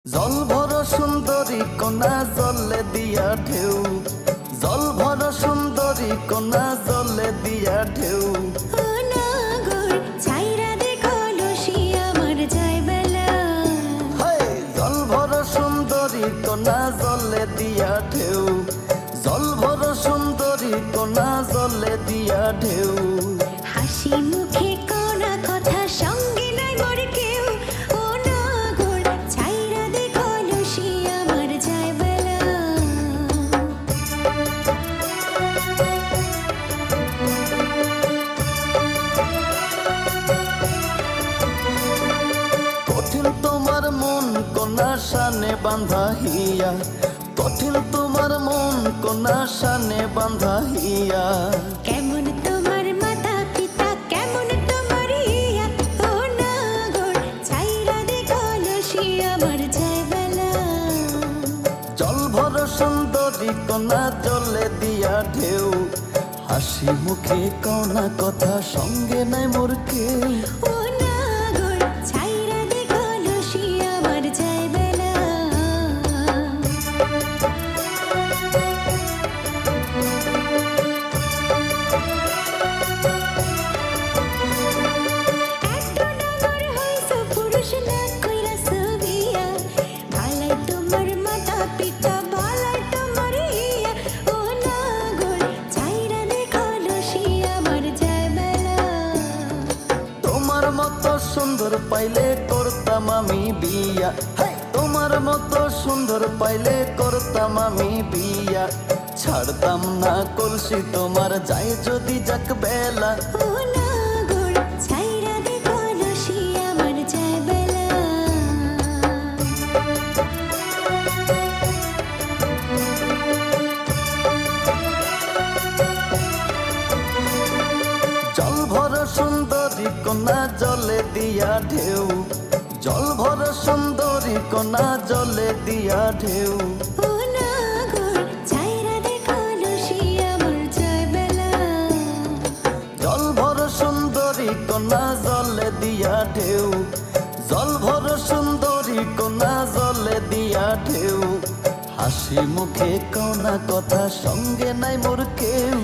জল ভর সুন্দরী কন্যা জলে দিয়া ঢেউ, জল ভর সুন্দরী কন্যা জলে দিয়া ঢেউ। জল ভর সুন্দরী কন্যা জলে দিয়া ঢেউ, জল ভর সুন্দরী কন্যা জলে দিয়া ঢেউ। হাসি মুখে কোনা কথা সঙ্গে নাই মোর কেউ। ও নাগর ছাইরা দে কলসি আমার যায় বেলা। কঠিন তোমার মন কন্যা শানে বাঁধা হিয়া, কঠিন তোমার মন কন্যা শানে বাঁধা হিয়া। কেমন তোমার মাতা পিতা কেমন তোমার ইয়া। ও নাগর ছাইরা দে কলসি আমার যায় বেলা। জল ভর সুন্দরী কন্যা জলে দিয়া ঢেউ, হাসি মুখে কওনা কথা সঙ্গে নাই মোর কেউ। ও নাগর ছাইরা দে কলসি আমার যায় বেলা। একটা নাগর হইছো পুরুষ না কইরাছো বিয়া। ভালাই তোমার মাতা পিতা ভালাই তোমার ইয়া। ও নাগর ছাইরা দে কলসি আমার যায় বেলা। তোমার মতো সুন্দর পাইলে করতাম আমি বিয়া, হাই তোমার মতো সুন্দর পাইলে করতাম আমি বিয়া। ছাড়তাম না কলসি তোমার যায় যদি যাক বেলা। ও নাগর ছাইরা দে কলসি আমার যায় বেলা। জল ভর সুন্দরী কন্যা জলে দিয়া ঢেউ, জল ভর সুন্দরী কন্যা জলে দিয়া ঢেউ। ও নাগর ছাইরা দে কলসি আমার যায় বেলা। জল ভর সুন্দরী কন্যা জলে দিয়া ঢেউ, জল ভর সুন্দরী কন্যা জলে দিয়া ঢেউ। হাসি মুখে কওনা কথা সঙ্গে নাই মোর কেউ।